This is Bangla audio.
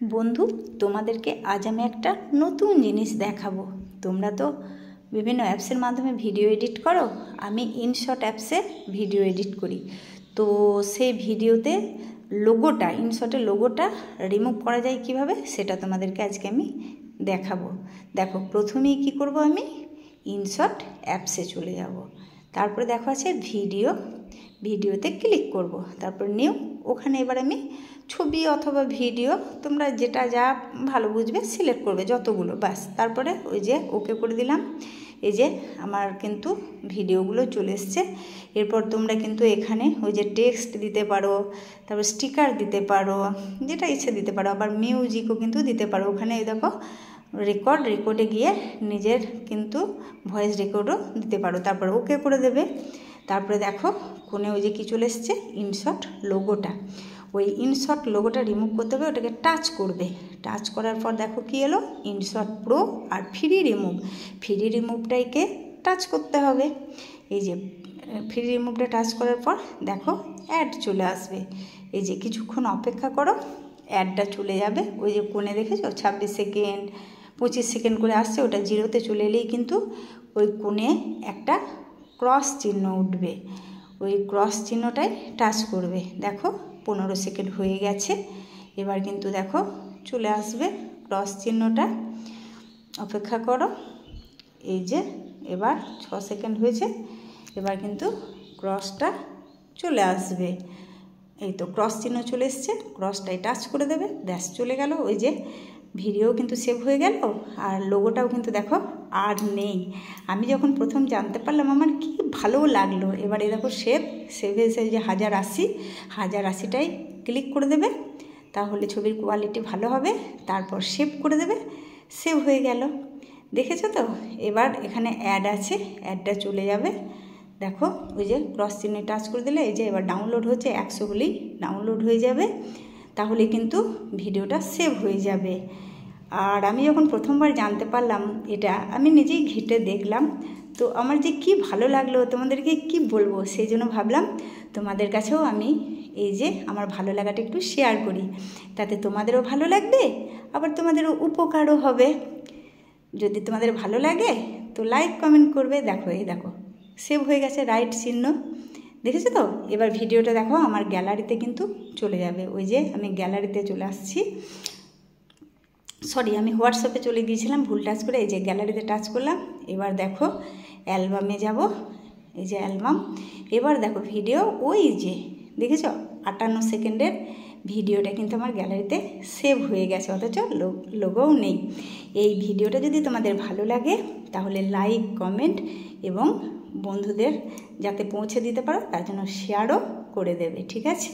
বন্ধু, তোমাদেরকে আজ আমি একটা নতুন জিনিস দেখাবো। তোমরা তো বিভিন্ন অ্যাপসের মাধ্যমে ভিডিও এডিট করো, আমি ইনশট অ্যাপসে ভিডিও এডিট করি। তো সেই ভিডিওতে ইনশটের লোগোটা রিমুভ করা যায় কিভাবে, সেটা তোমাদেরকে আজকে আমি দেখাবো। দেখো, প্রথমেই কি করব, আমি ইনশট অ্যাপসে চলে যাব। তারপরে দেখো আছে ভিডিওতে ক্লিক করব, তারপর নিউ। ওখানে এবার আমি ছবি অথবা ভিডিও তোমরা যেটা যা ভালো বুঝবে সিলেক্ট করবে, যতগুলো, ব্যাস। তারপরে ওই যে ওকে করে দিলাম। এই যে আমার কিন্তু ভিডিওগুলো চলে এসছে। এরপর তোমরা কিন্তু এখানে ওই যে টেক্সট দিতে পারো, তারপর স্টিকার দিতে পারো, যেটা ইচ্ছে দিতে পারো। আবার মিউজিকও কিন্তু দিতে পারো। ওখানে এই দেখো রেকর্ডে গিয়ে নিজের কিন্তু ভয়েস রেকর্ডও দিতে পারো। তারপর ওকে করে দেবে। তারপরে দেখো কোণে ওই যে কী চলে এসছে, ইনশট লোগোটা। ওই ইনশট লোগোটা রিমুভ করতে হবে, ওটাকে টাচ করবে। টাচ করার পর দেখো কি এলো, ইনশট প্রো আর ফ্রি রিমুভটাকে টাচ করতে হবে। এই যে ফ্রি রিমুভটা টাচ করার পর দেখো অ্যাড চলে আসবে। এই যে কিছুক্ষণ অপেক্ষা করো, অ্যাডটা চলে যাবে। ওই যে কোণে দেখেছো 26 সেকেন্ড 25 সেকেন্ড করে আসছে, ওটা জিরোতে চলে এলেই কিন্তু ওই কোণে একটা ক্রস চিহ্ন উঠবে। ওই ক্রস চিহ্নটাই টাচ করবে। দেখো 15 সেকেন্ড হয়ে গেছে। এবার কিন্তু দেখো চলে আসবে ক্রস চিহ্নটা। অপেক্ষা করো। এই যে এবার 6 সেকেন্ড হয়েছে, এবার কিন্তু ক্রসটা চলে আসবে। এই তো ক্রস চিহ্ন চলে এসছে, ক্রসটাই টাচ করে দেবে, ব্যাস চলে গেল। ওই যে ভিডিও কিন্তু সেভ হয়ে গেল, আর লোগোটাও কিন্তু দেখো আর নেই। আমি যখন প্রথম জানতে পারলাম আমার কি ভালো লাগলো। এবারে দেখো সেভে এসে যে 1080টাই ক্লিক করে দেবে, তাহলে ছবির কোয়ালিটি ভালো হবে। তারপর সেভ করে দেবে, সেভ হয়ে গেল। দেখেছো তো? এবার এখানে অ্যাড আছে, অ্যাডটা চলে যাবে। দেখো ওই যে ক্রস চিহ্নে টাচ করে দিলে এই যে এবার ডাউনলোড হচ্ছে, 100 হলেই ডাউনলোড হয়ে যাবে। তাহলে কিন্তু ভিডিওটা সেভ হয়ে যাবে। আর আমি যখন প্রথমবার জানতে পারলাম এটা, আমি নিজেই ঘেঁটে দেখলাম, তো আমার যে কি ভালো লাগলো, তোমাদেরকে কি বলবো। সেই জন্য ভাবলাম তোমাদের কাছেও আমি এই যে আমার ভালো লাগাটা একটু শেয়ার করি, তাতে তোমাদেরও ভালো লাগবে, আবার তোমাদেরও উপকারও হবে। যদি তোমাদের ভালো লাগে তো লাইক কমেন্ট করবে। দেখো এই দেখো সেভ হয়ে গেছে, রাইট চিহ্ন, দেখেছো তো? এবার ভিডিওটা দেখো আমার গ্যালারিতে কিন্তু চলে যাবে। ওই যে আমি গ্যালারিতে চলে আসছি, আমি হোয়াটসঅ্যাপে চলে গিয়েছিলাম ভুল টাচ করে। এই যে গ্যালারিতে টাচ করলাম। এবার দেখো অ্যালবামে যাব, এই যে অ্যালবাম। এবার দেখো ভিডিও, ওই যে দেখেছো 58 সেকেন্ডের ভিডিওটা কিন্তু আমার গ্যালারিতে সেভ হয়ে গেছে, অথচ লোগোও নেই। এই ভিডিওটা যদি তোমাদের ভালো লাগে তাহলে লাইক কমেন্ট এবং বন্ধুদের যাতে পৌঁছে দিতে পারো তার জন্য শেয়ারও করে দেবে, ঠিক আছে?